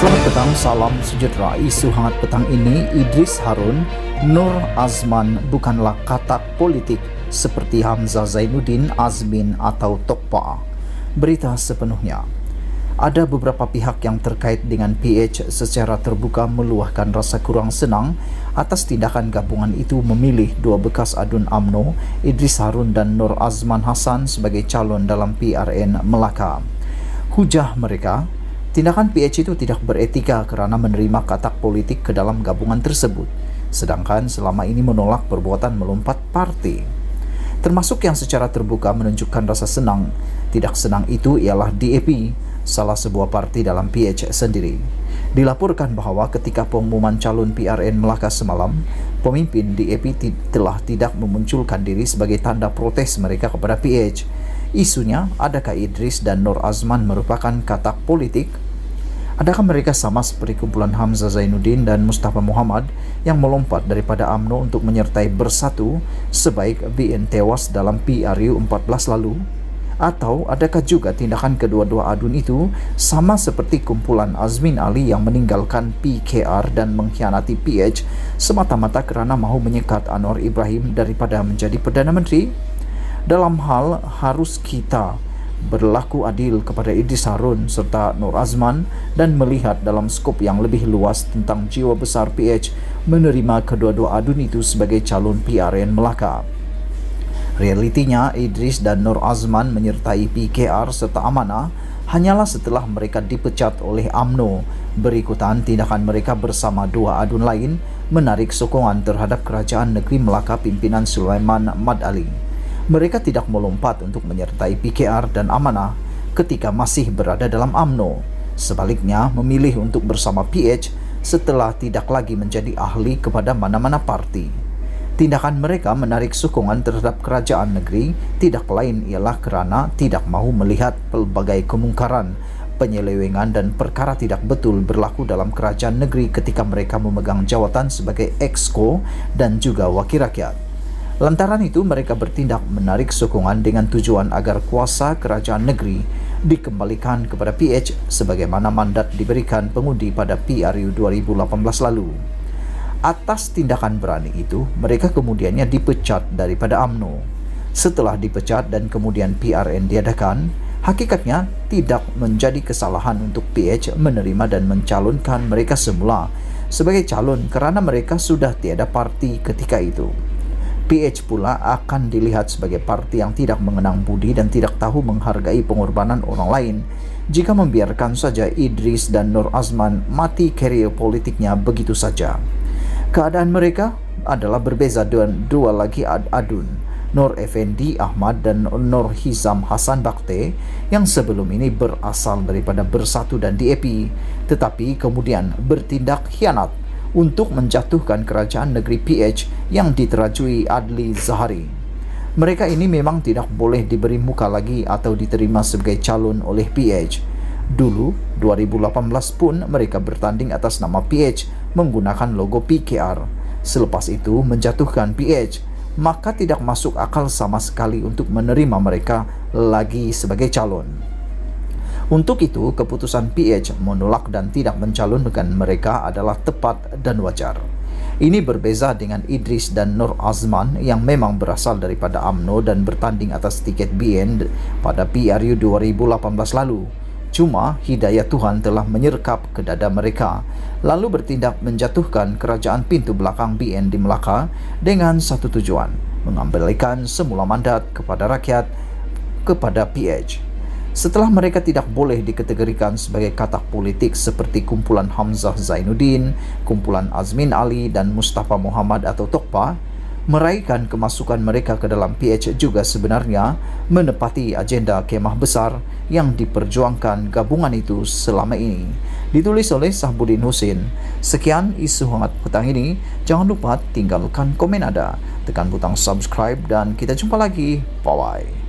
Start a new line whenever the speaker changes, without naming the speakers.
Selamat petang, salam sejahtera. Isu hangat petang ini, Idris Harun, Nur Azman bukanlah katak politik seperti Hamzah Zainuddin, Azmin atau Tokpa. Berita sepenuhnya. Ada beberapa pihak yang terkait dengan PH secara terbuka meluahkan rasa kurang senang atas tindakan gabungan itu memilih dua bekas adun UMNO, Idris Harun dan Nur Azman Hassan sebagai calon dalam PRN Melaka. Hujah mereka, tindakan PH itu tidak beretika kerana menerima katak politik ke dalam gabungan tersebut, sedangkan selama ini menolak perbuatan melompat parti. Termasuk yang secara terbuka menunjukkan rasa senang. Tidak senang itu ialah DAP, salah sebuah parti dalam PH sendiri. Dilaporkan bahawa ketika pengumuman calon PRN Melaka semalam, pemimpin DAP telah tidak memunculkan diri sebagai tanda protes mereka kepada PH. Isunya, adakah Idris dan Nur Azman merupakan katak politik? Adakah mereka sama seperti kumpulan Hamzah Zainuddin dan Mustafa Muhammad yang melompat daripada UMNO untuk menyertai bersatu sebaik BN tewas dalam PRU 14 lalu? Atau adakah juga tindakan kedua-dua adun itu sama seperti kumpulan Azmin Ali yang meninggalkan PKR dan mengkhianati PH semata-mata kerana mahu menyekat Anwar Ibrahim daripada menjadi Perdana Menteri? Dalam hal harus kita berlaku adil kepada Idris Harun serta Nur Azman dan melihat dalam skop yang lebih luas tentang jiwa besar PH menerima kedua-dua adun itu sebagai calon PRN Melaka. Realitinya, Idris dan Nur Azman menyertai PKR serta Amanah hanyalah setelah mereka dipecat oleh UMNO. Berikutan tindakan mereka bersama dua adun lain menarik sokongan terhadap kerajaan negeri Melaka pimpinan Sulaiman Mad Ali. Mereka tidak melompat untuk menyertai PKR dan Amanah ketika masih berada dalam UMNO. Sebaliknya, memilih untuk bersama PH setelah tidak lagi menjadi ahli kepada mana-mana parti. Tindakan mereka menarik sokongan terhadap kerajaan negeri tidak lain ialah kerana tidak mahu melihat pelbagai kemungkaran, penyelewengan dan perkara tidak betul berlaku dalam kerajaan negeri ketika mereka memegang jawatan sebagai exco dan juga wakil rakyat. Lantaran itu, mereka bertindak menarik sokongan dengan tujuan agar kuasa kerajaan negeri dikembalikan kepada PH sebagaimana mandat diberikan pengundi pada PRU 2018 lalu. Atas tindakan berani itu, mereka kemudiannya dipecat daripada UMNO. Setelah dipecat dan kemudian PRN diadakan, hakikatnya tidak menjadi kesalahan untuk PH menerima dan mencalonkan mereka semula sebagai calon kerana mereka sudah tiada parti ketika itu. PH pula akan dilihat sebagai parti yang tidak mengenang budi dan tidak tahu menghargai pengorbanan orang lain jika membiarkan saja Idris dan Nur Azman mati karier politiknya begitu saja. Keadaan mereka adalah berbeza dengan dua lagi adun, Nur Effendi Ahmad dan Nur Hizam Hasan Bakte, yang sebelum ini berasal daripada Bersatu dan DAP, tetapi kemudian bertindak khianat untuk menjatuhkan kerajaan negeri PH yang diterajui Adli Zahari. Mereka ini memang tidak boleh diberi muka lagi atau diterima sebagai calon oleh PH. Dulu, 2018 pun mereka bertanding atas nama PH menggunakan logo PKR. Selepas itu menjatuhkan PH, maka tidak masuk akal sama sekali untuk menerima mereka lagi sebagai calon. Untuk itu, keputusan PH menolak dan tidak mencalonkan mereka adalah tepat dan wajar. Ini berbeza dengan Idris dan Nur Azman yang memang berasal daripada UMNO dan bertanding atas tiket BN pada PRU 2018 lalu. Cuma, hidayah Tuhan telah menyerkap ke dada mereka, lalu bertindak menjatuhkan kerajaan pintu belakang BN di Melaka dengan satu tujuan, mengembalikan semula mandat kepada rakyat kepada PH. Setelah mereka tidak boleh dikategorikan sebagai katak politik seperti kumpulan Hamzah Zainuddin, kumpulan Azmin Ali dan Mustafa Muhammad atau Tokpa, meraihkan kemasukan mereka ke dalam PH juga sebenarnya menepati agenda kemah besar yang diperjuangkan gabungan itu selama ini. Ditulis oleh Sahbudin Husin. Sekian isu hangat petang ini. Jangan lupa tinggalkan komen Anda, tekan butang subscribe dan kita jumpa lagi. Bye-bye.